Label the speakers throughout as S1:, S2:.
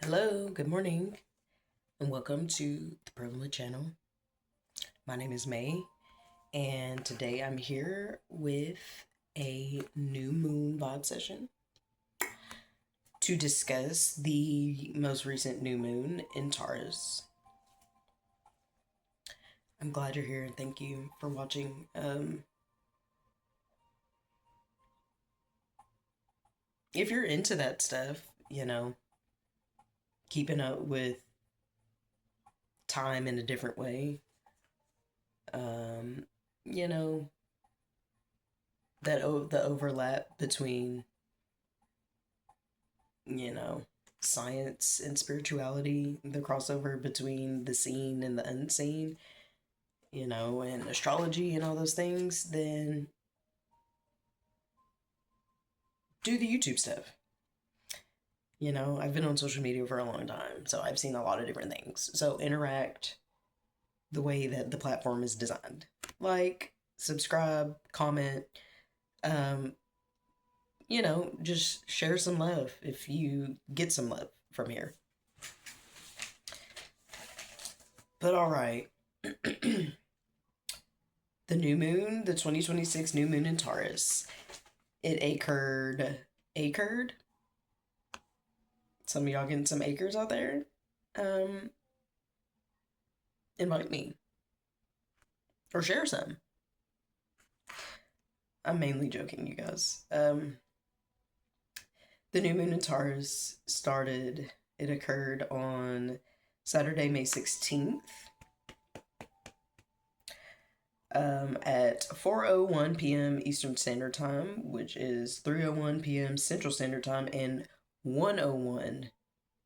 S1: Hello, good morning, and welcome to the Prevalent Channel. My name is May, and today I'm here with a new moon vibe session to discuss the most recent new moon in Taurus. I'm glad you're here and thank you for watching. If you're into that stuff, keeping up with time in a different way, um, you know, the overlap between you know, science and spirituality, the crossover between the seen and the unseen, and astrology and all those things, then do the YouTube stuff. I've been on social media for a long time, so I've seen a lot of different things. So interact the way that the platform is designed. Like, subscribe, comment, um, just share some love if you get some love from here. But all right. The new moon, the 2026 new moon in Taurus, it acred. Some of y'all getting some acres out there. Um, Invite me or share some. I'm mainly joking, you guys. The new moon in Taurus started. It occurred on Saturday, May 16th. At 4:01 p.m. Eastern Standard Time, which is 3:01 p.m. Central Standard Time, and 1:01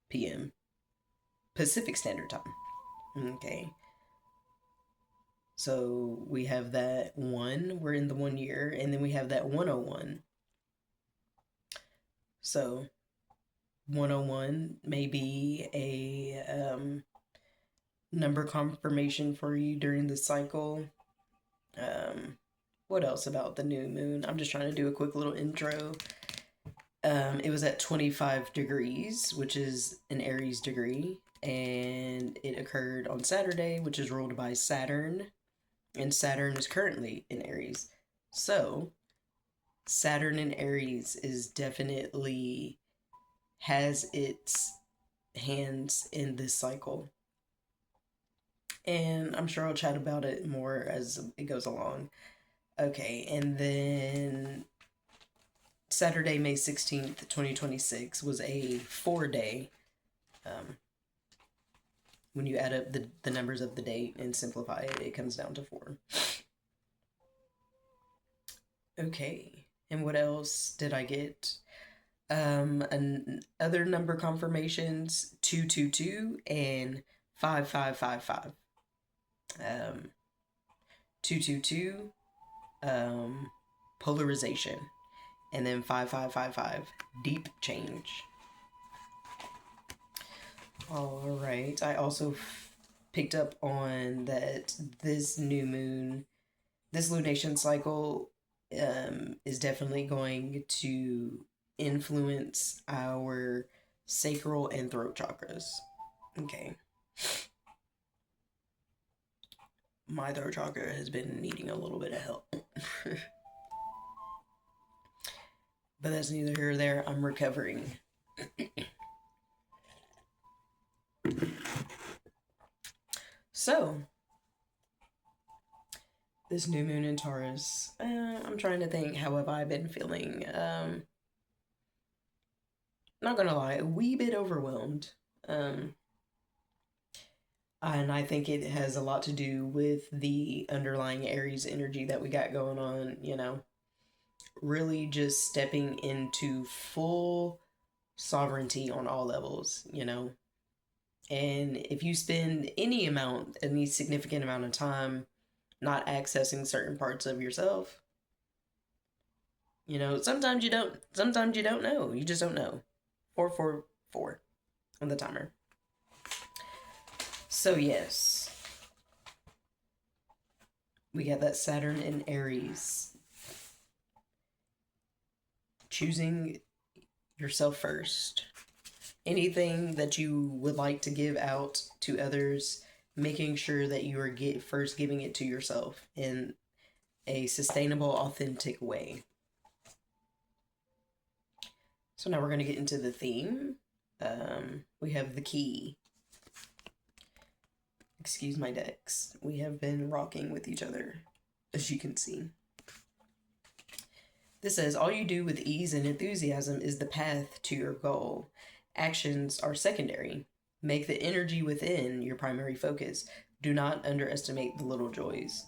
S1: p.m. Pacific Standard Time. Okay. So we have that one, we're in the 1 year, and then we have that 101. So 101 may be a number confirmation for you during the cycle. What else about the new moon? I'm just trying to do a quick little intro. It was at 25 degrees, which is an Aries degree, and it occurred on Saturday, which is ruled by Saturn, and Saturn is currently in Aries. So, Saturn in Aries is definitely has its hands in this cycle. And I'm sure I'll chat about it more as it goes along. Okay, and then Saturday, May 16th, 2026 was a 4-day. When you add up the numbers of the date and simplify it, it comes down to 4. Okay, and what else did I get? Other number confirmations 222 and 5555. 222, polarization, and then 5555, deep change. All right. I also picked up on that this new moon, this lunation cycle, is definitely going to influence our sacral and throat chakras. Okay. My throat chakra has been needing a little bit of help. But that's neither here or there. I'm recovering. So, this new moon in Taurus, I'm trying to think how have I been feeling. Not gonna lie, a wee bit overwhelmed. And I think it has a lot to do with the underlying Aries energy that we got going on, really just stepping into full sovereignty on all levels, And if you spend any significant amount of time not accessing certain parts of yourself, sometimes you don't know. You just don't know. 444 on the timer. So yes, we got that Saturn in Aries. Choosing yourself first. Anything that you would like to give out to others, making sure that you are first giving it to yourself in a sustainable, authentic way. So now we're going to get into the theme. We have the key. Excuse my decks. We have been rocking with each other, as you can see. This says, all you do with ease and enthusiasm is the path to your goal. Actions are secondary. Make the energy within your primary focus. Do not underestimate the little joys.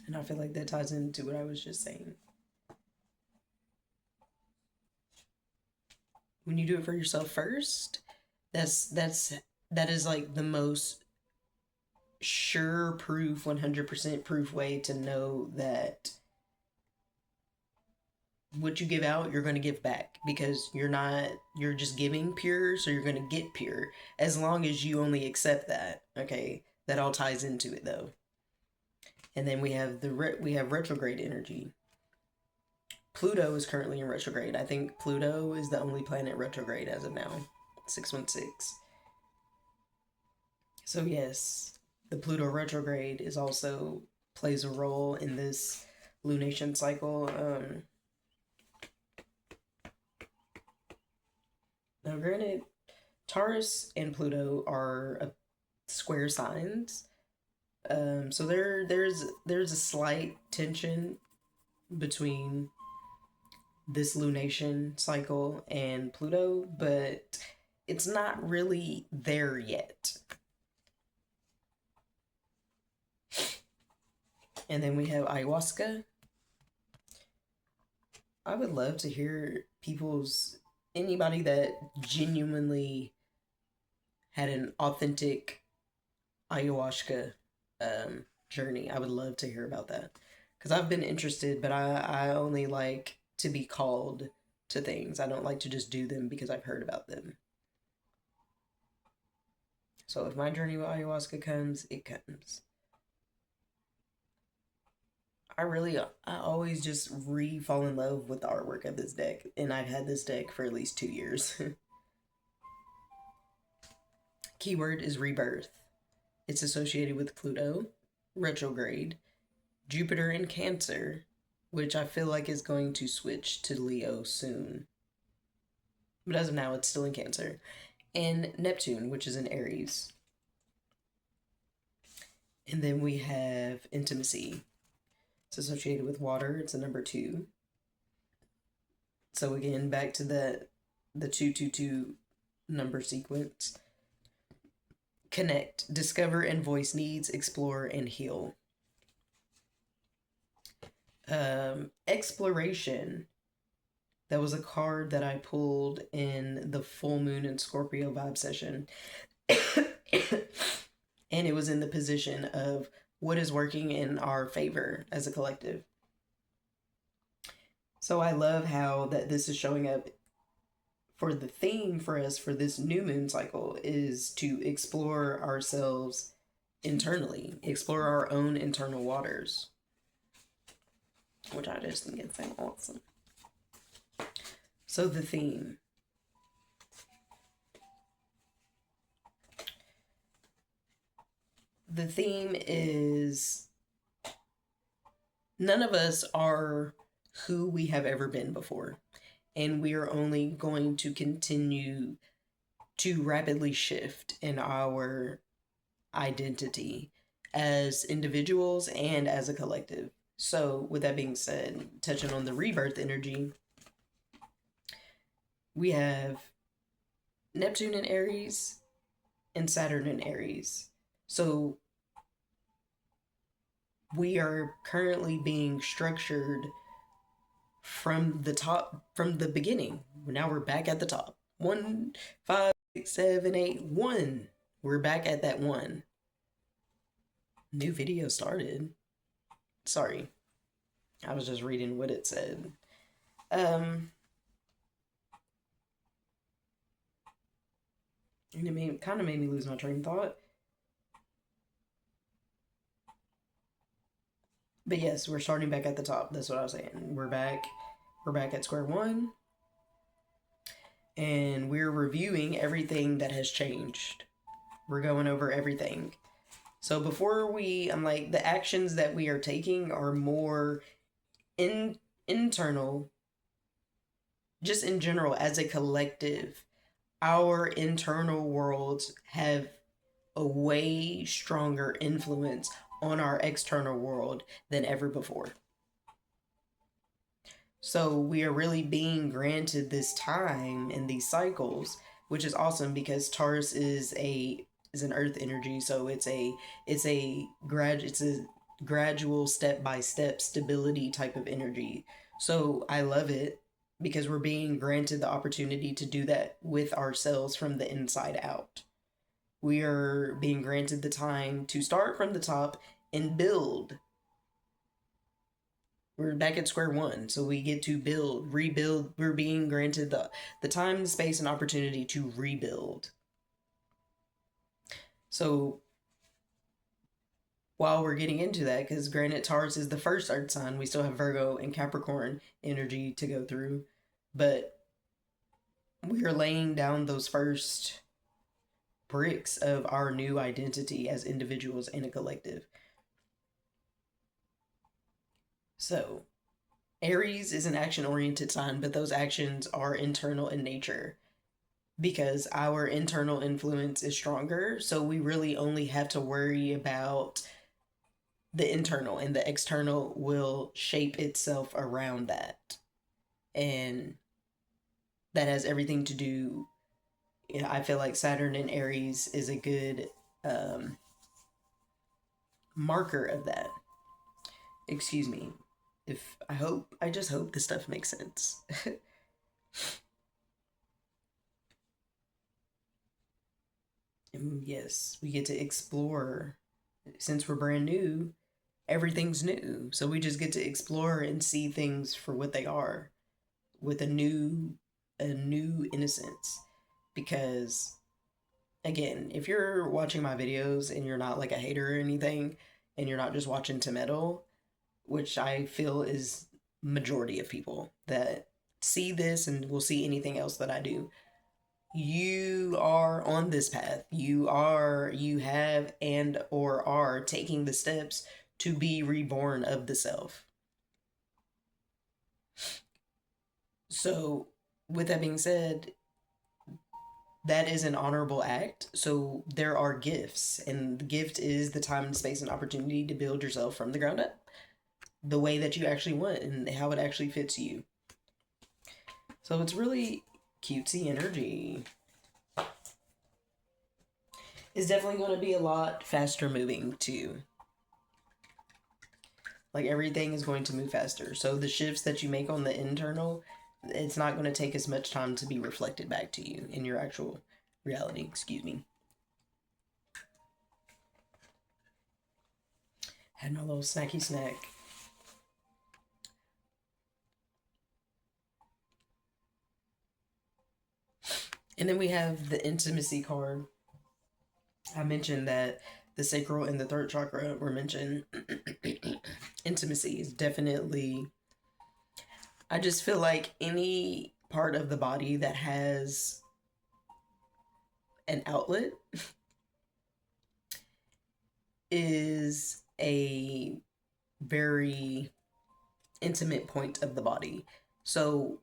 S1: And I feel like that ties into what I was just saying. When you do it for yourself first, that is like the most sure proof, 100% proof way to know that what you give out, you're going to give back, because you're just giving pure, so you're going to get pure, as long as you only accept that. Okay, that all ties into it though. And then we have retrograde energy. Pluto is currently in retrograde. I think Pluto is the only planet retrograde as of now. 616. So yes, the Pluto retrograde is also plays a role in this lunation cycle. Now, granted, Taurus and Pluto are square signs, so there's a slight tension between this lunation cycle and Pluto, but it's not really there yet. And then we have ayahuasca. I would love to hear anybody that genuinely had an authentic ayahuasca journey. I would love to hear about that, because I've been interested, but I only like to be called to things. I don't like to just do them because I've heard about them. So if my journey with ayahuasca comes, it comes. I always just fall in love with the artwork of this deck, and I've had this deck for at least 2 years. Keyword is rebirth. It's associated with Pluto, retrograde, Jupiter in Cancer, which I feel like is going to switch to Leo soon. But as of now, it's still in Cancer. And Neptune, which is in Aries. And then we have intimacy. It's associated with water. It's a number 2. So again, back to the 222 number sequence. Connect, discover and voice needs, explore and heal. Exploration. That was a card that I pulled in the full moon and Scorpio vibe session. And it was in the position of what is working in our favor as a collective. So I love how that this is showing up for the theme for us for this new moon cycle is to explore ourselves internally, explore our own internal waters, which I just think is awesome. So the theme. The theme is none of us are who we have ever been before, and we are only going to continue to rapidly shift in our identity as individuals and as a collective. So, with that being said, touching on the rebirth energy, we have Neptune in Aries and Saturn in Aries. So, we are currently being structured from the top, from the beginning. Now we're back at the top. 1, 5, 6, 7, 8, 1. We're back at that 1. New video started. Sorry. I was just reading what it said. And it kind of made me lose my train of thought. But yes, we're starting back at the top. That's what I was saying. We're back at square one. and we're reviewing everything that has changed. We're going over everything. So before I'm like, the actions that we are taking are more internal, just in general, as a collective. Our internal worlds have a way stronger influence on our external world than ever before. So we are really being granted this time and these cycles, which is awesome because Taurus is an earth energy, so it's a gradual step by step stability type of energy. So I love it because we're being granted the opportunity to do that with ourselves from the inside out. We are being granted the time to start from the top and build. We're back at square one, so we get to build, rebuild. We're being granted the time, space, and opportunity to rebuild. So while we're getting into that, because granted Taurus is the first earth sign, we still have Virgo and Capricorn energy to go through, but we are laying down those first bricks of our new identity as individuals and a collective. So Aries is an action oriented sign, but those actions are internal in nature because our internal influence is stronger. So we really only have to worry about the internal, and the external will shape itself around that. And that has everything to do. You know, I feel like Saturn in Aries is a good marker of that. Excuse me. If I just hope this stuff makes sense. And yes, we get to explore. Since we're brand new, everything's new. So we just get to explore and see things for what they are with a new innocence. Because again, if you're watching my videos and you're not like a hater or anything, and you're not just watching to meddle, which I feel is majority of people that see this and will see anything else that I do, you are on this path. You have and or are taking the steps to be reborn of the self. So with that being said, that is an honorable act. So there are gifts, and the gift is the time and space and opportunity to build yourself from the ground up the way that you actually want and how it actually fits you. So it's really cutesy energy. It's definitely going to be a lot faster moving too. Like everything is going to move faster. So the shifts that you make on the internal, it's not going to take as much time to be reflected back to you in your actual reality. Excuse me. Had my little snacky snack. And then we have the intimacy card. I mentioned that the sacral and the third chakra were mentioned. Intimacy is definitely, I just feel like any part of the body that has an outlet is a very intimate point of the body. So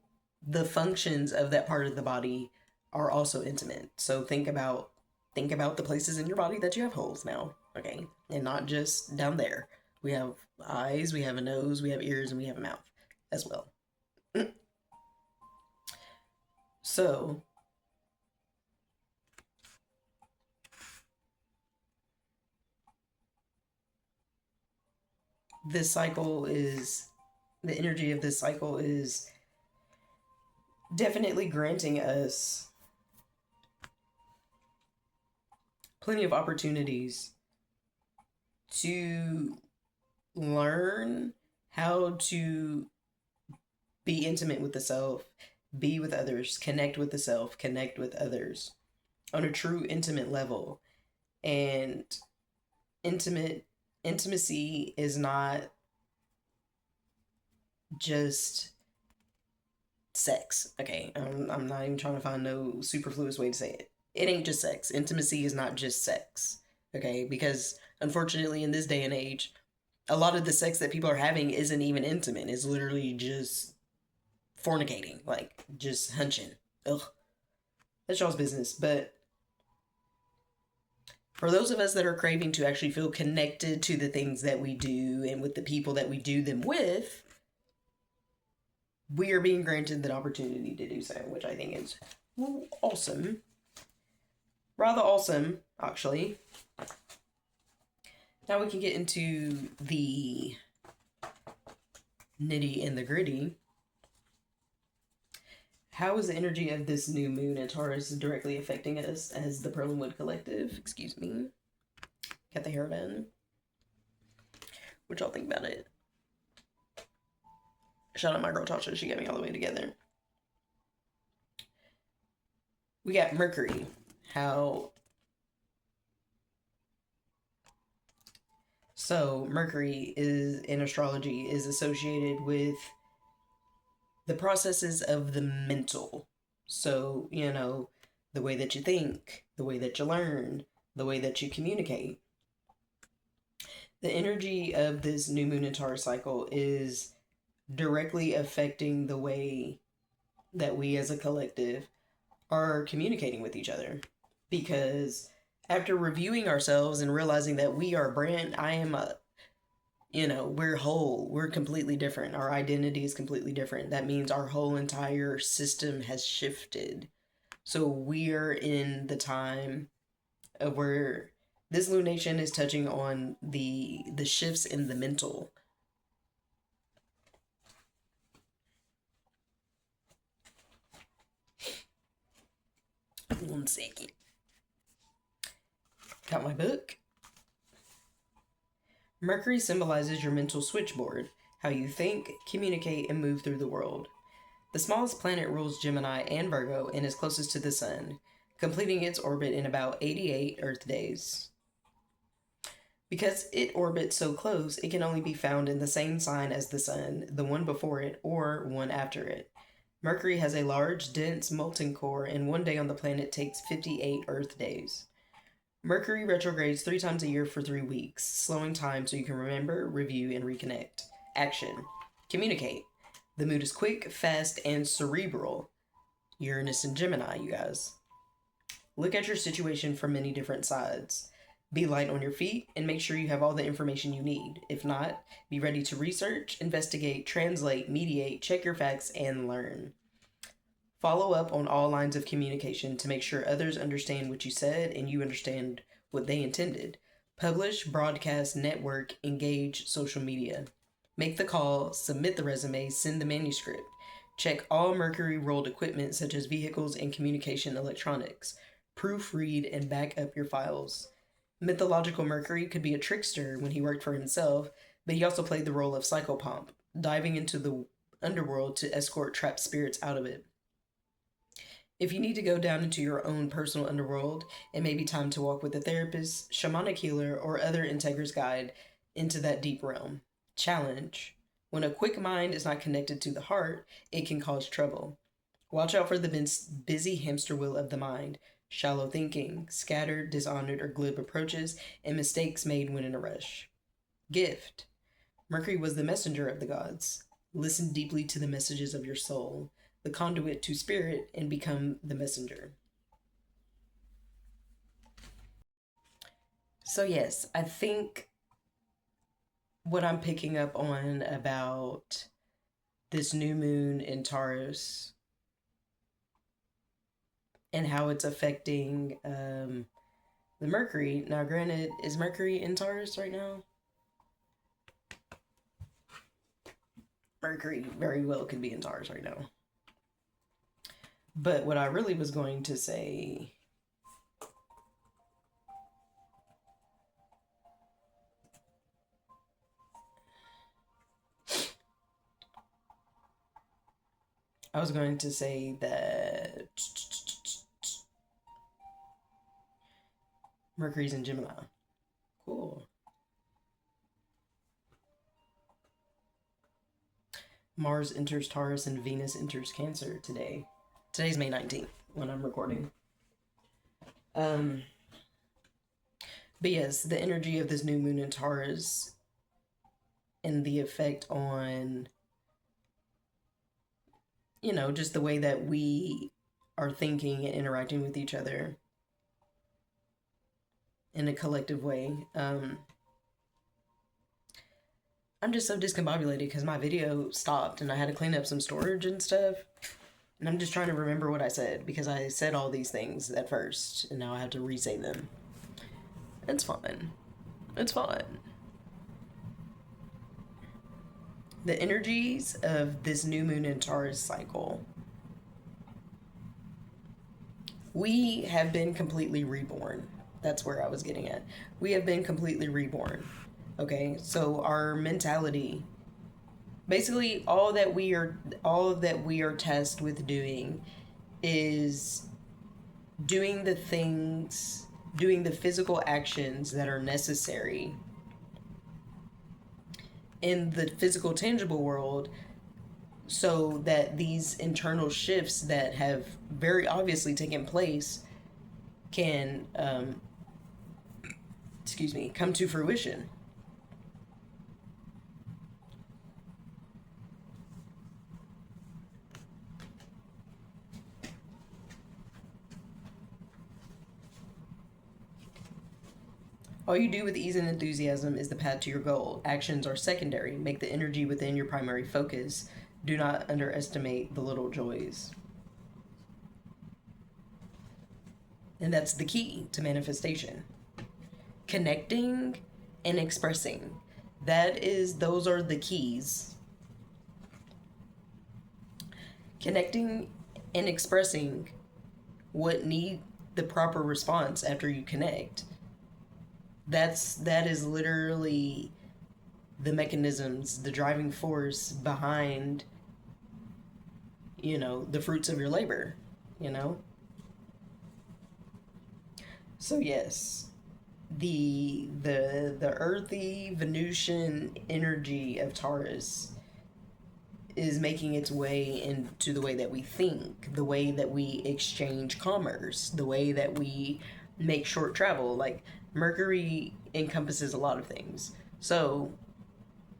S1: the functions of that part of the body are also intimate. So think about the places in your body that you have holes now, okay? And not just down there. We have eyes, we have a nose, we have ears, and we have a mouth as well. So this cycle is the energy of this cycle is definitely granting us plenty of opportunities to learn how to be intimate with the self, be with others, connect with the self, connect with others on a true intimate level. And intimacy is not just sex. Okay, I'm not even trying to find no superfluous way to say it. It ain't just sex. Intimacy is not just sex. Okay, because unfortunately in this day and age, a lot of the sex that people are having isn't even intimate. It's literally just fornicating, like just hunching. Ugh, that's y'all's business. But for those of us that are craving to actually feel connected to the things that we do and with the people that we do them with, we are being granted that opportunity to do so, which I think is awesome. Rather awesome, actually. Now we can get into the nitty and the gritty. How is the energy of this new moon in Taurus directly affecting us as the Perlinwood Collective? Excuse me. Got the hair done. What y'all think about it? Shout out my girl Tasha. She got me all the way together. We got Mercury. How... So, Mercury is in astrology is associated with the processes of the mental. So, the way that you think, the way that you learn, the way that you communicate. The energy of this new moon and Taurus cycle is directly affecting the way that we as a collective are communicating with each other. Because after reviewing ourselves and realizing that we are we're whole, we're completely different. Our identity is completely different. That means our whole entire system has shifted. So we're in the time of where this lunation is touching on the shifts in the mental. One second. Got my book. Mercury symbolizes your mental switchboard, how you think, communicate, and move through the world. The smallest planet rules Gemini and Virgo and is closest to the Sun, completing its orbit in about 88 Earth days. Because it orbits so close, it can only be found in the same sign as the Sun, the one before it, or one after it. Mercury has a large, dense, molten core, and one day on the planet takes 58 Earth days. Mercury retrogrades 3 times a year for 3 weeks, slowing time so you can remember, review, and reconnect. Action. Communicate. The mood is quick, fast, and cerebral. Uranus and Gemini, you guys. Look at your situation from many different sides. Be light on your feet and make sure you have all the information you need. If not, be ready to research, investigate, translate, mediate, check your facts, and learn. Follow up on all lines of communication to make sure others understand what you said and you understand what they intended. Publish, broadcast, network, engage social media. Make the call, submit the resume, send the manuscript. Check all Mercury ruled equipment such as vehicles and communication electronics. Proofread and back up your files. Mythological Mercury could be a trickster when he worked for himself, but he also played the role of psychopomp, diving into the underworld to escort trapped spirits out of it. If you need to go down into your own personal underworld, it may be time to walk with a therapist, shamanic healer, or other Integra's guide into that deep realm. Challenge. When a quick mind is not connected to the heart, it can cause trouble. Watch out for the busy hamster wheel of the mind, shallow thinking, scattered, dishonored, or glib approaches, and mistakes made when in a rush. Gift. Mercury was the messenger of the gods. Listen deeply to the messages of your soul, the conduit to spirit, and become the messenger. So yes, I think what I'm picking up on about this new moon in Taurus and how it's affecting the Mercury. Now, granted, is Mercury in Taurus right now? Mercury very well could be in Taurus right now. But what I really was going to say... I was going to say that Mercury's in Gemini. Cool. Mars enters Taurus and Venus enters Cancer today. Today's May 19th when I'm recording. But yes, the energy of this new moon in Taurus and the effect on, just the way that we are thinking and interacting with each other in a collective way. I'm just so discombobulated because my video stopped and I had to clean up some storage and stuff. And I'm just trying to remember what I said because I said all these things at first and now I have to re-say them. It's fine. It's fine. The energies of this new moon in Taurus cycle. We have been completely reborn. That's where I was getting at. We have been completely reborn. Okay, so our mentality, basically all that we are tasked with doing is doing the things, doing the physical actions that are necessary in the physical tangible world so that these internal shifts that have very obviously taken place can come to fruition. All you do with ease and enthusiasm is the path to your goal. Actions are secondary. Make the energy within your primary focus. Do not underestimate the little joys. And that's the key to manifestation. Connecting and expressing. Those are the keys. Connecting and expressing what need the proper response after you connect. That is literally the mechanisms, the driving force behind, the fruits of your labor, So yes, the earthy Venusian energy of Taurus is making its way into the way that we think, the way that we exchange commerce, the way that we make short travel. Like, Mercury encompasses a lot of things. So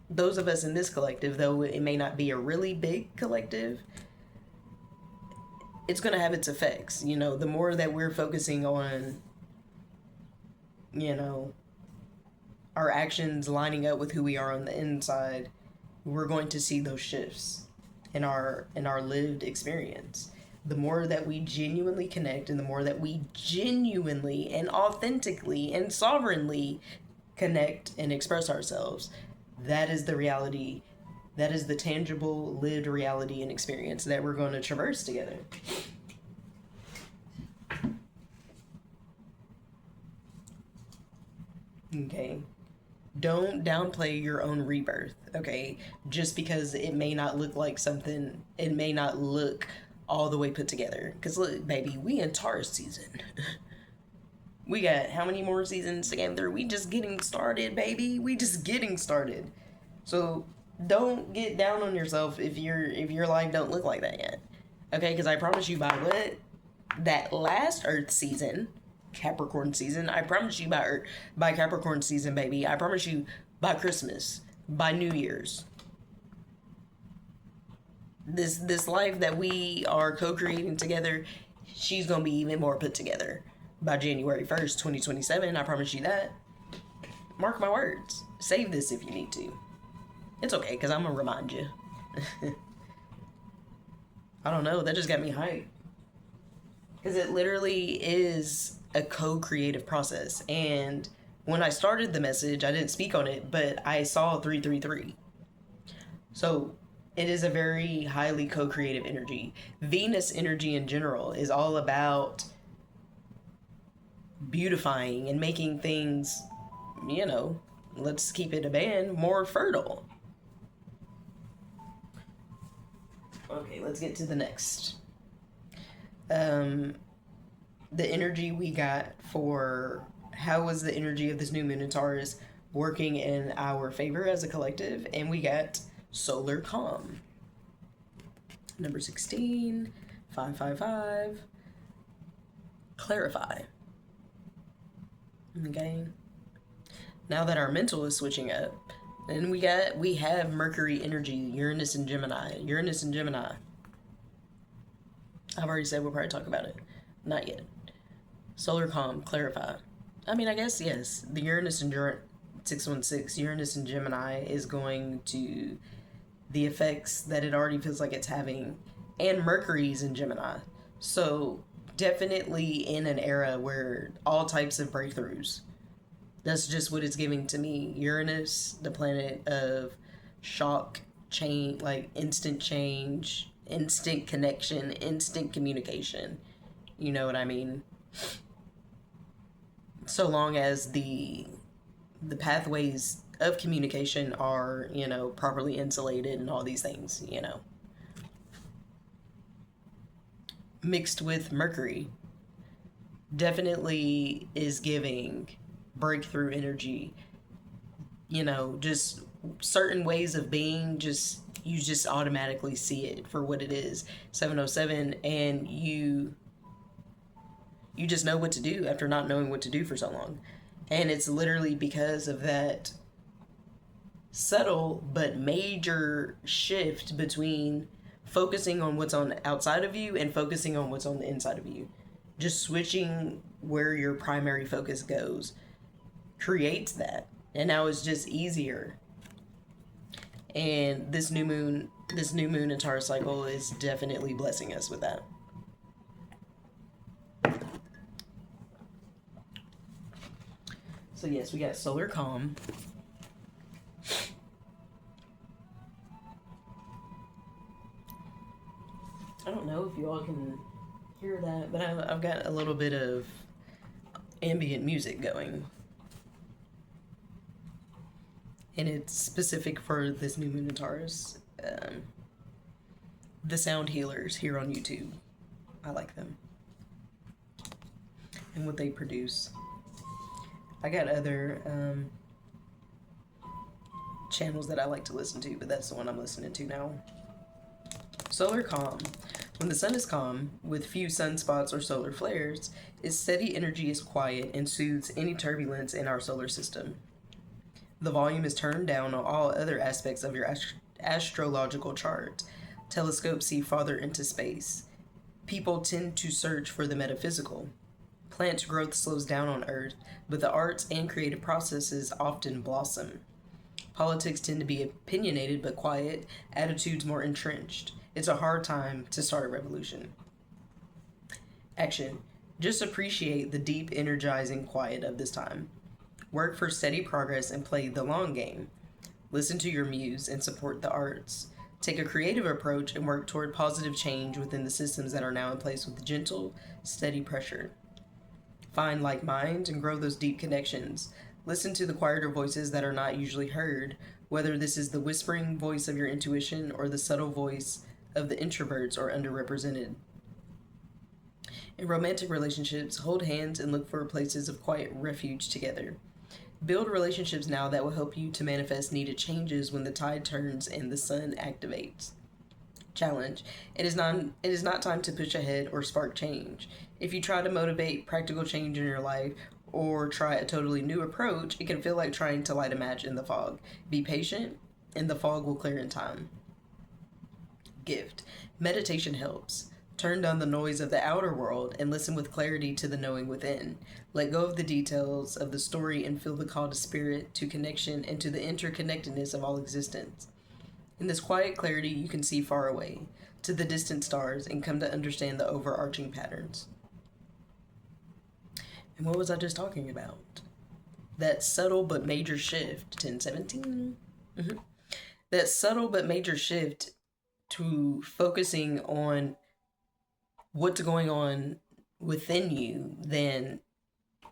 S1: those of us in this collective, though it may not be a really big collective, it's going to have its effects. The more that we're focusing on, our actions lining up with who we are on the inside, we're going to see those shifts in our lived experience. The more that we genuinely connect and the more that we genuinely and authentically and sovereignly connect and express ourselves, that is the reality, that is the tangible lived reality and experience that we're going to traverse together. Okay. Don't downplay your own rebirth, okay? Just because it may not look like something, it may not look all the way put together. Because look, baby, we in Taurus season. We got how many more seasons to get through? We just getting started, baby. We just getting started. So don't get down on yourself if your life don't look like that yet. Okay, because I promise you that last Earth season, Capricorn season, I promise you by Capricorn season, baby, I promise you by Christmas, by New Year's, this life that we are co-creating together, she's gonna be even more put together by January 1st, 2027. I promise you that. Mark my words. Save this if you need to. It's okay, because I'm gonna remind you. I don't know, that just got me hyped. Because it literally is a co-creative process. And when I started the message, I didn't speak on it, but I saw 333. So it is a very highly co-creative energy. Venus energy in general is all about beautifying and making things, let's keep it a band, more fertile. Okay, let's get to the next. The energy we got for how was the energy of this new moon in Taurus working in our favor as a collective, and we got solar calm. Number 16, 555. Clarify. Okay. Now that our mental is switching up, and we have Mercury energy, Uranus and Gemini. Uranus and Gemini. I've already said we'll probably talk about it. Not yet. Solar calm, clarify. I mean, I guess yes. The Uranus and 616, Uranus and Gemini is going to the effects that it already feels like it's having, and Mercury's in Gemini. So definitely in an era where all types of breakthroughs. That's just what it's giving to me. Uranus, the planet of shock, change, like instant change, instant connection, instant communication. You know what I mean? So long as the pathways of communication are, properly insulated and all these things. Mixed with Mercury definitely is giving breakthrough energy, just certain ways of being, you just automatically see it for what it is. 707, and you just know what to do after not knowing what to do for so long. And it's literally because of that subtle but major shift between focusing on what's on the outside of you and focusing on what's on the inside of you. Just switching where your primary focus goes creates that. And now it's just easier. And this new moon and Taurus cycle is definitely blessing us with that. So yes, we got solar calm. I don't know if you all can hear that, but I've got a little bit of ambient music going. And it's specific for this new moon in Taurus. The sound healers here on YouTube. I like them. And what they produce. I got other channels that I like to listen to, but that's the one I'm listening to now. Solar calm. When the sun is calm, with few sunspots or solar flares, its steady energy is quiet and soothes any turbulence in our solar system. The volume is turned down on all other aspects of your astrological chart. Telescopes see farther into space. People tend to search for the metaphysical. Plant growth slows down on Earth, but the arts and creative processes often blossom. Politics tend to be opinionated but quiet, attitudes more entrenched. It's a hard time to start a revolution. Action. Just appreciate the deep, energizing quiet of this time. Work for steady progress and play the long game. Listen to your muse and support the arts. Take a creative approach and work toward positive change within the systems that are now in place with gentle, steady pressure. Find like minds and grow those deep connections. Listen to the quieter voices that are not usually heard, whether this is the whispering voice of your intuition or the subtle voice of the introverts or underrepresented. In romantic relationships, hold hands and look for places of quiet refuge together. Build relationships now that will help you to manifest needed changes when the tide turns and the sun activates. Challenge. It is not time to push ahead or spark change. If you try to motivate practical change in your life or try a totally new approach, it can feel like trying to light a match in the fog. Be patient, and the fog will clear in time. Gift. Meditation helps. Turn down the noise of the outer world and listen with clarity to the knowing within. Let go of the details of the story and feel the call to spirit, to connection, and to the interconnectedness of all existence. In this quiet clarity, you can see far away, to the distant stars, and come to understand the overarching patterns. And what was I just talking about? That subtle but major shift, 1017? That subtle but major shift to focusing on what's going on within you than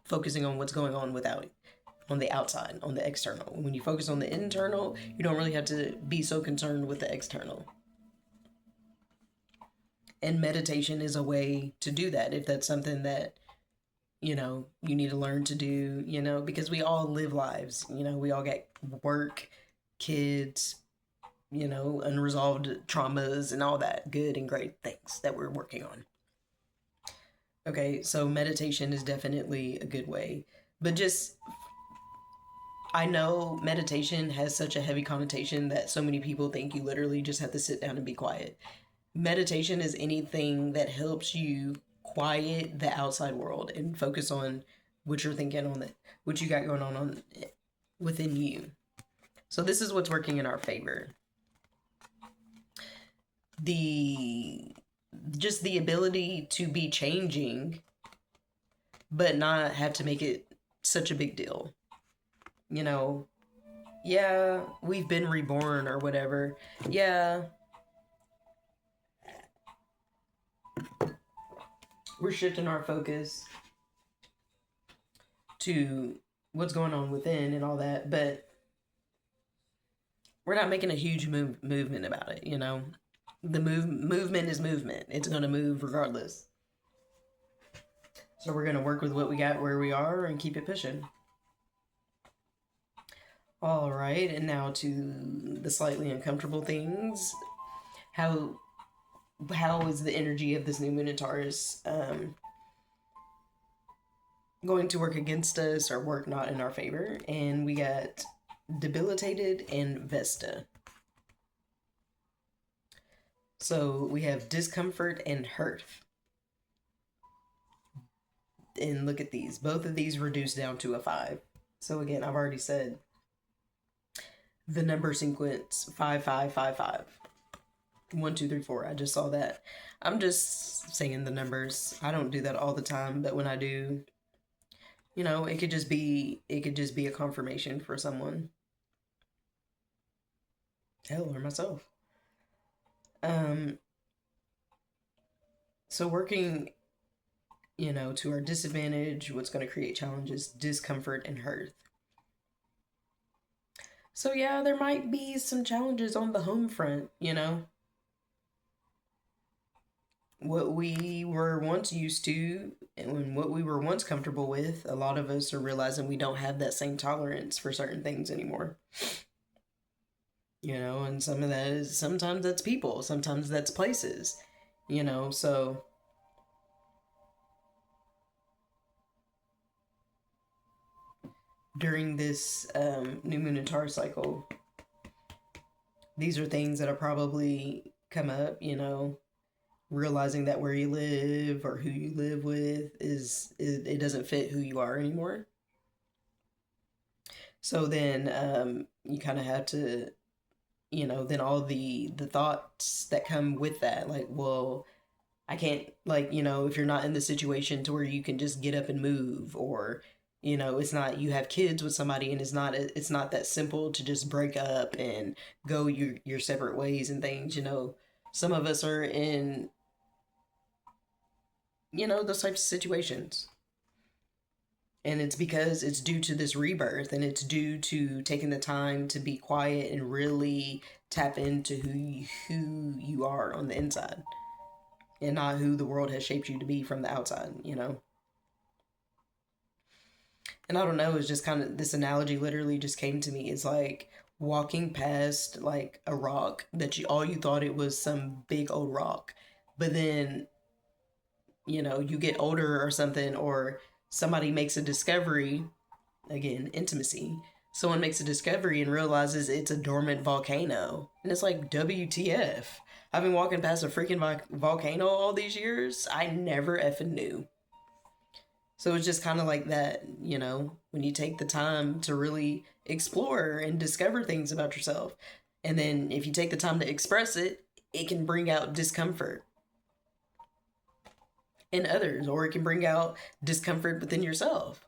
S1: focusing on what's going on on the outside, on the external. When you focus on the internal, you don't really have to be so concerned with the external. And meditation is a way to do that if that's something that, you need to learn to do, because we all live lives. We all get work, kids, unresolved traumas and all that good and great things that we're working on. Okay, so meditation is definitely a good way. But just, I know meditation has such a heavy connotation that so many people think you literally just have to sit down and be quiet. Meditation is anything that helps you quiet the outside world and focus on what you're thinking on it, what you got going on within you. So this is what's working in our favor. The just the ability to be changing but not have to make it such a big deal. You know, yeah, we've been reborn or whatever. Yeah, we're shifting our focus to what's going on within and all that, but we're not making a huge movement about it, The movement is movement. It's going to move regardless. So we're going to work with what we got where we are and keep it pushing. All right, and now to the slightly uncomfortable things. How is the energy of this new moon in Taurus going to work against us or work not in our favor? And we got debilitated and Vesta. So we have discomfort and hurt. And look at these. Both of these reduced down to a 5. So again, I've already said the number sequence 5555. 1, 2, 3, 4. I just saw that. I'm just saying the numbers. I don't do that all the time, but when I do, it could just be a confirmation for someone. Hell, or myself. So working, to our disadvantage, what's going to create challenges, discomfort, and hurt. So yeah, there might be some challenges on the home front, What we were once used to and what we were once comfortable with, a lot of us are realizing we don't have that same tolerance for certain things anymore. And some of that is, sometimes that's people, sometimes that's places, so during this new moon and Taurus cycle, these are things that are probably come up, realizing that where you live or who you live with it doesn't fit who you are anymore. So then you kind of have to, then all the thoughts that come with that, like, well, I can't, like, if you're not in the situation to where you can just get up and move, or it's not, you have kids with somebody and it's not that simple to just break up and go your separate ways and things. Some of us are in those types of situations, and it's because it's due to this rebirth, and it's due to taking the time to be quiet and really tap into who you are on the inside, and not who the world has shaped you to be from the outside. And I don't know, it's just kind of, this analogy literally just came to me. It's like walking past like a rock that all you thought it was some big old rock, but then you get older or something, or somebody makes a discovery, again, intimacy. Someone makes a discovery and realizes it's a dormant volcano, and it's like, WTF? I've been walking past a freaking volcano all these years. I never effing knew. So it's just kind of like that, when you take the time to really explore and discover things about yourself. And then if you take the time to express it, it can bring out discomfort in others, or it can bring out discomfort within yourself,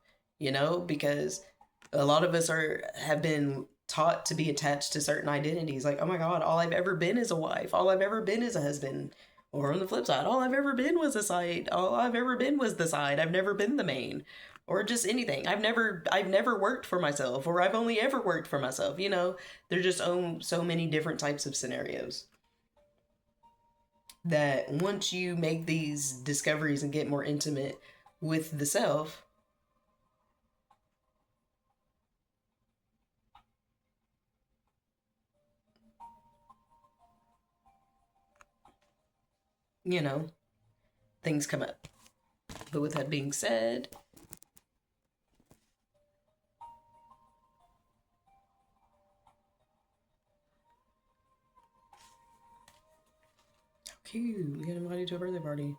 S1: because a lot of us have been taught to be attached to certain identities. Like, oh my God, all I've ever been is a wife. All I've ever been is a husband. Or on the flip side, all I've ever been was the side. All I've ever been was the side. I've never been the main, or just anything. I've never worked for myself, or I've only ever worked for myself. There's just so many different types of scenarios that once you make these discoveries and get more intimate with the self, you know, things come up. But with that being said, cute, we got invited to a birthday party.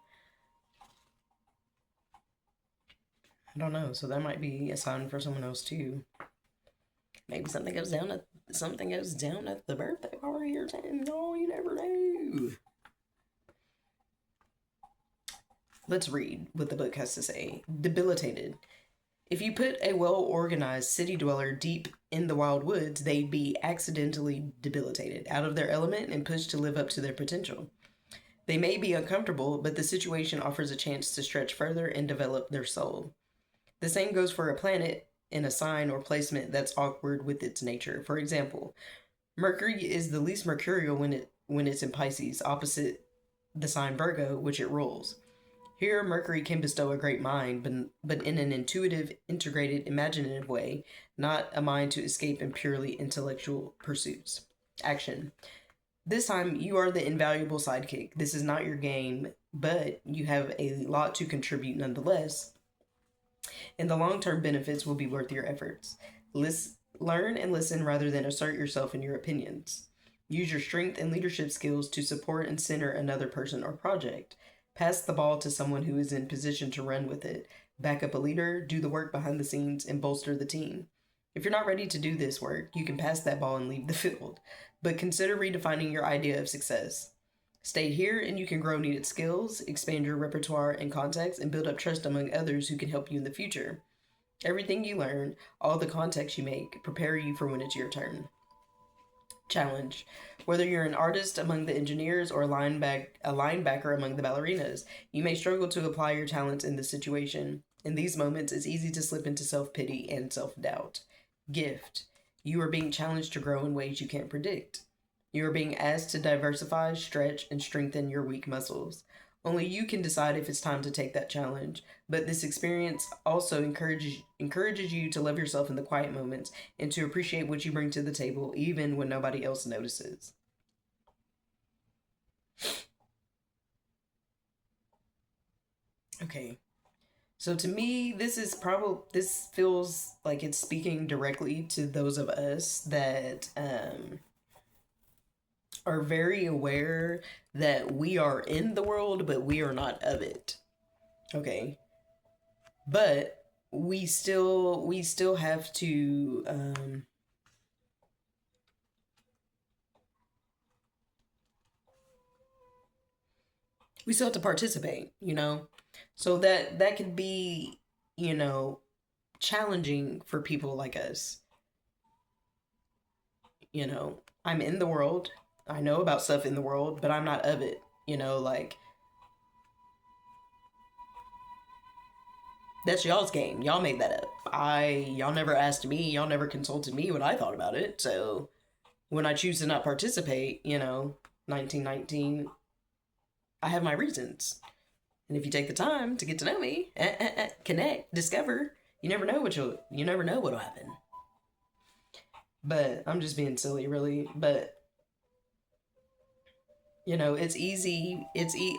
S1: I don't know, so that might be a sign for someone else too. Maybe something goes down at the birthday party or something. Oh, you never know. Let's read what the book has to say. Debilitated. If you put a well organized city dweller deep in the wild woods, they'd be accidentally debilitated, out of their element, and pushed to live up to their potential. They may be uncomfortable, but the situation offers a chance to stretch further and develop their soul. The same goes for a planet in a sign or placement that's awkward with its nature. For example, Mercury is the least mercurial when it's in Pisces, opposite the sign Virgo, which it rules. Here, Mercury can bestow a great mind, but in an intuitive, integrated, imaginative way, not a mind to escape in purely intellectual pursuits. Action. This time, you are the invaluable sidekick. This is not your game, but you have a lot to contribute nonetheless, and the long term benefits will be worth your efforts. Learn and listen rather than assert yourself in your opinions. Use your strength and leadership skills to support and center another person or project. Pass the ball to someone who is in position to run with it. Back up a leader, do the work behind the scenes, and bolster the team. If you're not ready to do this work, you can pass that ball and leave the field. But consider redefining your idea of success. Stay here and you can grow needed skills, expand your repertoire and contacts, and build up trust among others who can help you in the future. Everything you learn, all the contacts you make, prepare you for when it's your turn. Challenge. Whether you're an artist among the engineers or a linebacker among the ballerinas, you may struggle to apply your talents in this situation. In these moments, it's easy to slip into self-pity and self-doubt. Gift. You are being challenged to grow in ways you can't predict. You are being asked to diversify, stretch, and strengthen your weak muscles. Only you can decide if it's time to take that challenge, but this experience also encourages you to love yourself in the quiet moments and to appreciate what you bring to the table even when nobody else notices. Okay. So to me, this feels like it's speaking directly to those of us that are very aware that we are in the world, but we are not of it. Okay. But we still have to we still have to participate, so that could be, you know challenging for people like us. I'm in the world, I know about stuff in the world, but I'm not of it. Like, that's y'all's game, y'all made that up. Y'all never asked me, y'all never consulted me what I thought about it. So when I choose to not participate, 1919, I have my reasons. And if you take the time to get to know me, connect, discover, you never know what'll happen. But I'm just being silly, really. But it's easy.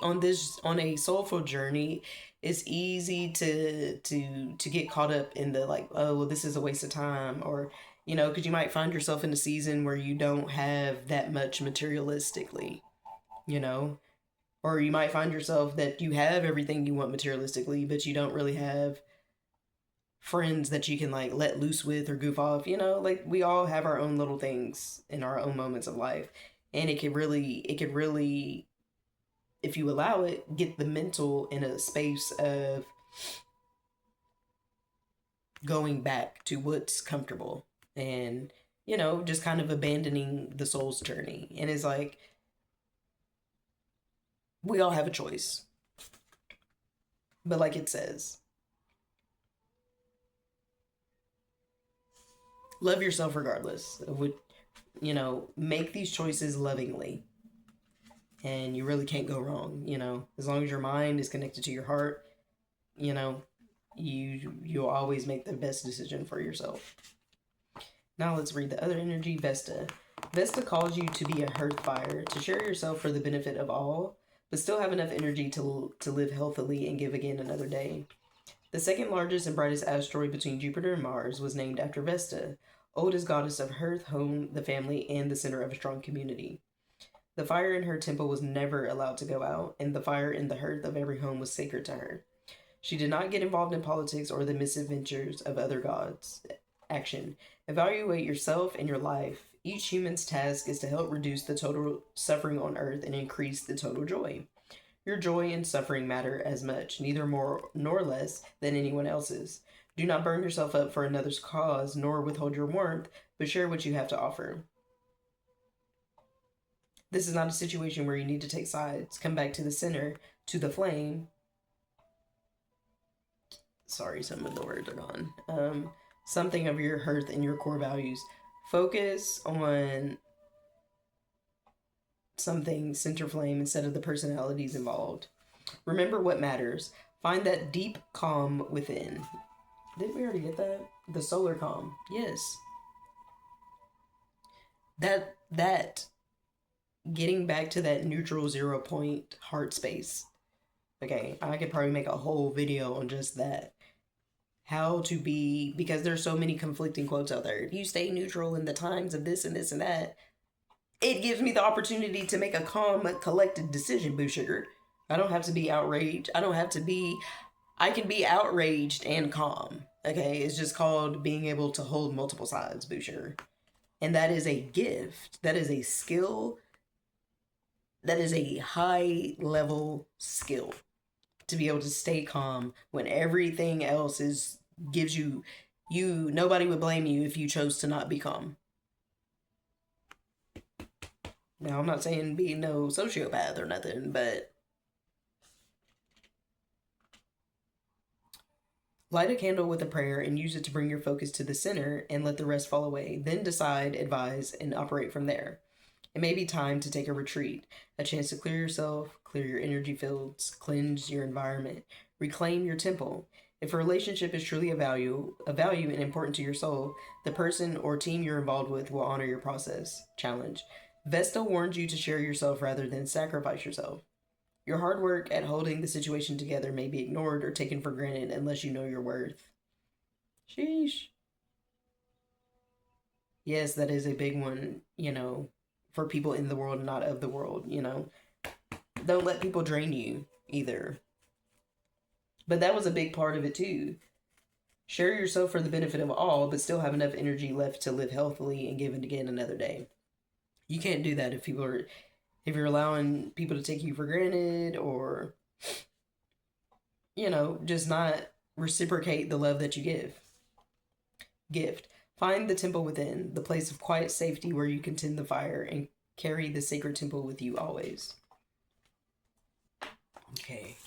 S1: On a soulful journey. It's easy to get caught up in the, like, oh well, this is a waste of time, or because you might find yourself in a season where you don't have that much materialistically, you know, or you might find yourself that you have everything you want materialistically, but you don't really have friends that you can, like, let loose with or goof off. Like, we all have our own little things in our own moments of life, and it could really, if you allow it, get the mental in a space of going back to what's comfortable, and just kind of abandoning the soul's journey. And it's like, we all have a choice, but like it says, love yourself regardless of what, make these choices lovingly, and you really can't go wrong. As long as your mind is connected to your heart, you know you'll always make the best decision for yourself. Now let's read the other energy. Vesta calls you to be a hearth fire, to share yourself for the benefit of all, but still have enough energy to live healthily and give again another day. The second largest and brightest asteroid between Jupiter and Mars was named after Vesta, oldest goddess of hearth, home, the family, and the center of a strong community. The fire in her temple was never allowed to go out, and the fire in the hearth of every home was sacred to her. She did not get involved in politics or the misadventures of other gods. Action. Evaluate yourself and your life. Each human's task is to help reduce the total suffering on earth and increase the total joy. Your joy and suffering matter as much, neither more nor less, than anyone else's. Do not burn yourself up for another's cause, nor withhold your warmth, but share what you have to offer. This is not a situation where you need to take sides. Come back to the center, to the flame. Sorry, some of the words are gone. Something of your hearth and your core values. Focus on something center flame instead of the personalities involved. Remember what matters. Find that deep calm within. Didn't we already get that? The solar calm. Yes. That getting back to that neutral 0 point heart space. Okay, I could probably make a whole video on just that. How to be, because there's so many conflicting quotes out there. If you stay neutral in the times of this and this and that, it gives me the opportunity to make a calm, collected decision, boo sugar. I don't have to be outraged. I can be outraged and calm. Okay, it's just called being able to hold multiple sides, boo sugar. And that is a gift. That is a skill. That is a high level skill. To be able to stay calm when everything else gives you nobody would blame you if you chose to not be calm. Now, I'm not saying be no sociopath or nothing, but light a candle with a prayer and use it to bring your focus to the center and let the rest fall away. Then decide, advise, and operate from there. It may be time to take a retreat, a chance to clear yourself, clear your energy fields, cleanse your environment, reclaim your temple. If a relationship is truly a value and important to your soul, the person or team you're involved with will honor your process. Challenge. Vesta warns you to share yourself rather than sacrifice yourself. Your hard work at holding the situation together may be ignored or taken for granted unless you know your worth. Sheesh. Yes, that is a big one, for people in the world and not of the world, Don't let people drain you either. But that was a big part of it too. Share yourself for the benefit of all, but still have enough energy left to live healthily and give it again another day. You can't do that if you're allowing people to take you for granted or, just not reciprocate the love that you give. Gift. Find the temple within, the place of quiet safety where you can tend the fire and carry the sacred temple with you always. Okay.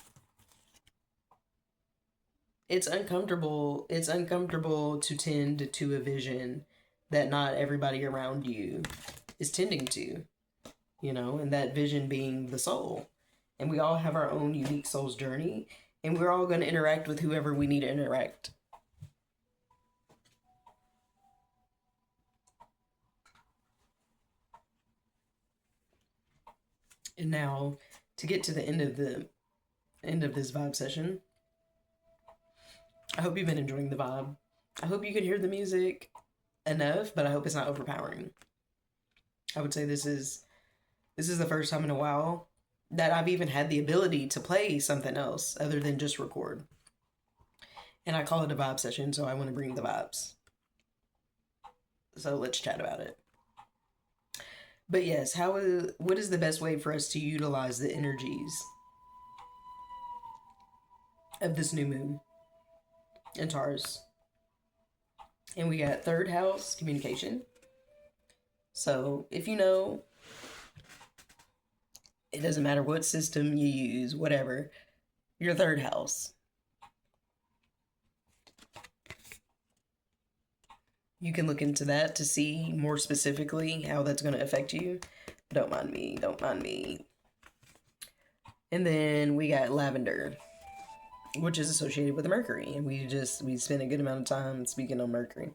S1: It's uncomfortable to tend to a vision that not everybody around you is tending to, and that vision being the soul. And we all have our own unique soul's journey, and we're all going to interact with whoever we need to interact. And now, to get to the end of this vibe session, I hope you've been enjoying the vibe. I hope you can hear the music enough, but I hope it's not overpowering. I would say this is the first time in a while that I've even had the ability to play something else other than just record. And I call it a vibe session, so I want to bring the vibes. So let's chat about it. But yes, what is the best way for us to utilize the energies of this new moon in Taurus? And we got third house, communication. So if you know, it doesn't matter what system you use, whatever, your third house. You can look into that to see more specifically how that's going to affect you. Don't mind me. And then we got lavender, which is associated with Mercury. And we spent a good amount of time speaking on Mercury.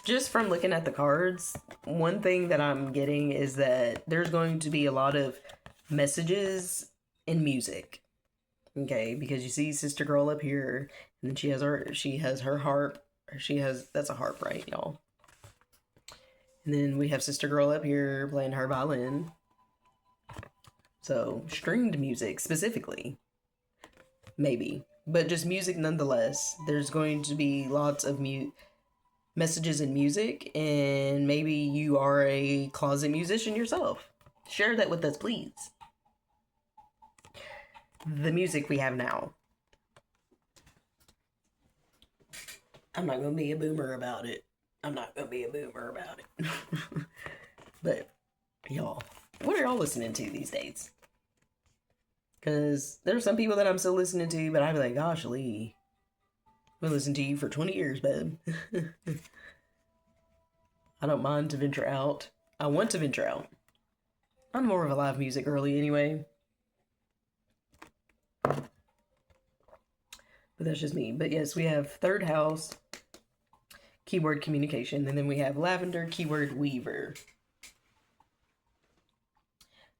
S1: Just from looking at the cards, one thing that I'm getting is that there's going to be a lot of messages in music. Okay, because you see Sister Girl up here, and then she has her harp. That's a harp, right, y'all? And then we have Sister Girl up here playing her violin. So stringed music specifically, maybe, but just music nonetheless. There's going to be lots of messages in music, and maybe you are a closet musician yourself. Share that with us, please. The music we have now. I'm not gonna be a boomer about it. But y'all, what are y'all listening to these days? Because there's some people that I'm still listening to, but I'd be like, gosh, Lee, I've been listening to you for 20 years, babe. I don't mind to venture out. I want to venture out. I'm more of a live music girly anyway. But that's just me. But yes, we have third house, keyword communication, and then we have lavender, keyword weaver.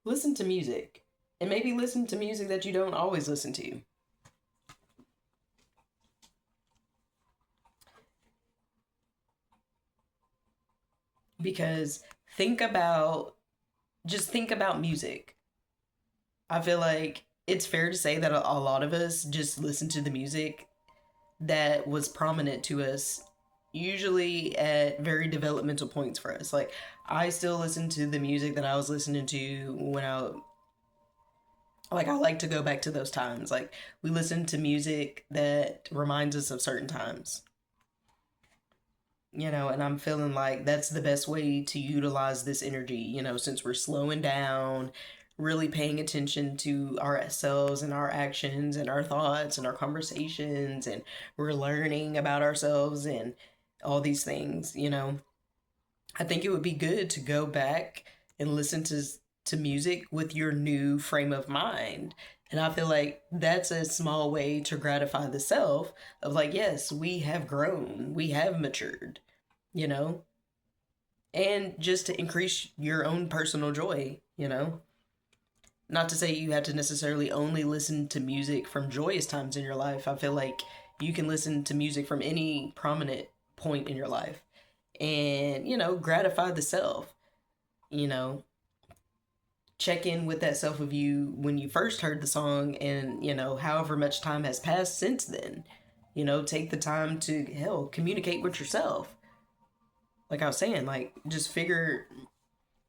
S1: Listen to music, and maybe listen to music that you don't always listen to. Because just think about music. I feel like it's fair to say that a lot of us just listen to the music that was prominent to us, usually at very developmental points for us. Like, I still listen to the music that I was listening to when I like to go back to those times. Like, we listen to music that reminds us of certain times. And I'm feeling like that's the best way to utilize this energy, since we're slowing down, really paying attention to ourselves and our actions and our thoughts and our conversations, and we're learning about ourselves and all these things. I think it would be good to go back and listen to music with your new frame of mind. And I feel like that's a small way to gratify the self of like, yes, we have grown, we have matured, you know, and just to increase your own personal joy. Not to say you have to necessarily only listen to music from joyous times in your life. I feel like you can listen to music from any prominent point in your life and, gratify the self, you know, check in with that self of you when you first heard the song and, however much time has passed since then. Take the time to, hell, communicate with yourself. Like I was saying, like, just figure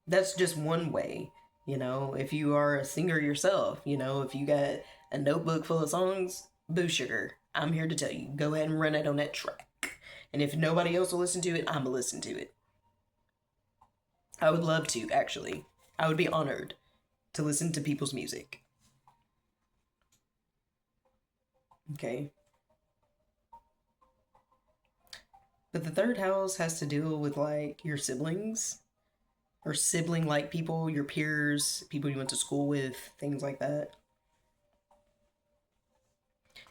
S1: that's just one way. If you are a singer yourself, if you got a notebook full of songs, boo sugar, I'm here to tell you, go ahead and run it on that track. And if nobody else will listen to it, I'm gonna listen to it. I would love to, actually. I would be honored to listen to people's music. Okay. But the third house has to deal with like your siblings or sibling like people, your peers, people you went to school with, things like that.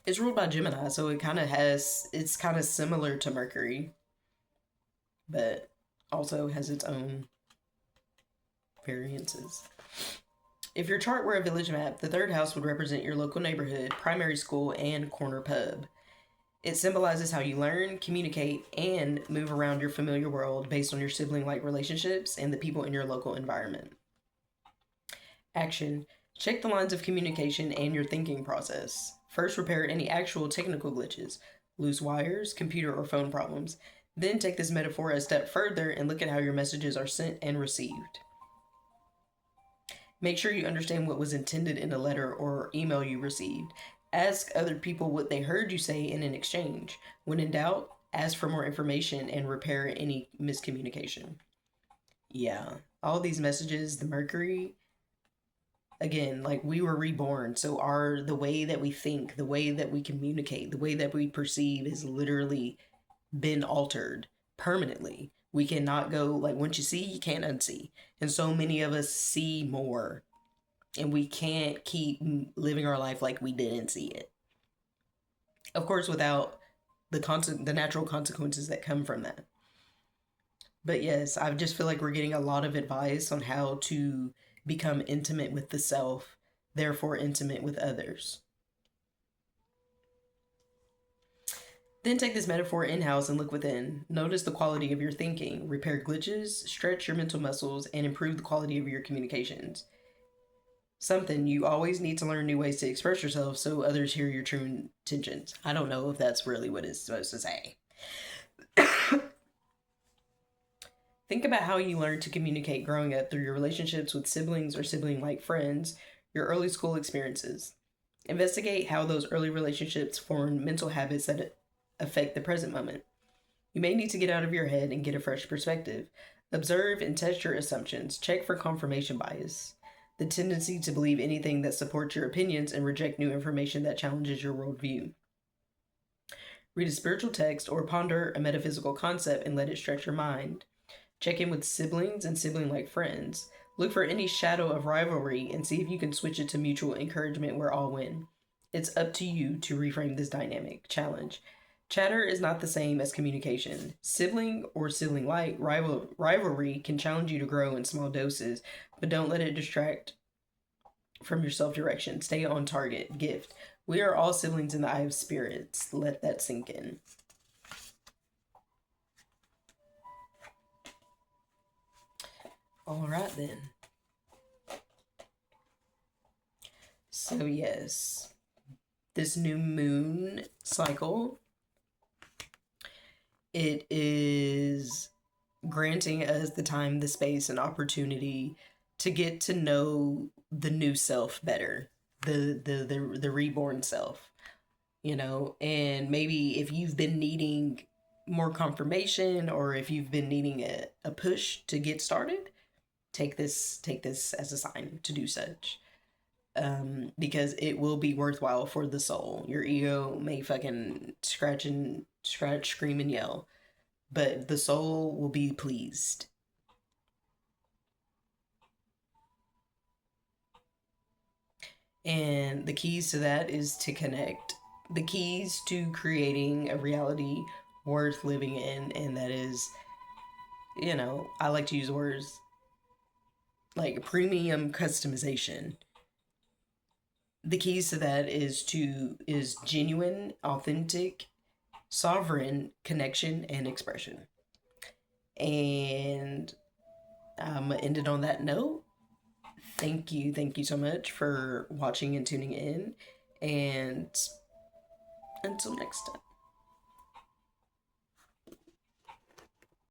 S1: It's ruled by Gemini, so it's kind of similar to Mercury, but also has its own variances. If your chart were a village map, the third house would represent your local neighborhood, primary school, and corner pub. It symbolizes how you learn, communicate, and move around your familiar world based on your sibling like relationships and the people in your local environment. Action. Check the lines of communication and your thinking process. First, repair any actual technical glitches, loose wires, computer or phone problems. Then take this metaphor a step further and look at how your messages are sent and received. Make sure you understand what was intended in a letter or email you received. Ask other people what they heard you say in an exchange. When in doubt, ask for more information and repair any miscommunication. Yeah, all these messages, the Mercury, again, like we were reborn. So the way that we think, the way that we communicate, the way that we perceive has literally been altered permanently. We cannot go, like, once you see, you can't unsee. And so many of us see more. And we can't keep living our life like we didn't see it. Of course, without the natural consequences that come from that. But yes, I just feel like we're getting a lot of advice on how to become intimate with the self, therefore intimate with others. Then take this metaphor in-house and look within. Notice the quality of your thinking, repair glitches, stretch your mental muscles, and improve the quality of your communications. Something you always need to learn new ways to express yourself so others hear your true intentions. I don't know if that's really what it's supposed to say. Think about how you learned to communicate growing up through your relationships with siblings or sibling like friends, your early school experiences. Investigate how those early relationships formed mental habits that affect the present moment. You may need to get out of your head and get a fresh perspective. Observe and test your assumptions. Check for confirmation bias, the tendency to believe anything that supports your opinions and reject new information that challenges your worldview. Read a spiritual text or ponder a metaphysical concept and let it stretch your mind. Check in with siblings and sibling like friends. Look for any shadow of rivalry and see if you can switch it to mutual encouragement where all win. It's up to you to reframe this dynamic challenge. Chatter is not the same as communication. Sibling or sibling like rivalry can challenge you to grow in small doses, but don't let it distract from your self direction. Stay on target. Gift. We are all siblings in the eye of spirits. Let that sink in. All right, then. So, yes, this new moon cycle, it is granting us the time, the space, and opportunity to get to know the new self better, the reborn self, and maybe if you've been needing more confirmation or if you've been needing a push to get started, take this as a sign to do such. Because it will be worthwhile for the soul. Your ego may fucking scratch, scream, and yell, but the soul will be pleased. And the keys to that is to connect. The keys to creating a reality worth living in, and that is, I like to use words like premium customization. The keys to that is genuine, authentic, sovereign connection and expression. And I'm gonna end it on that note. Thank you so much for watching and tuning in, and until next time.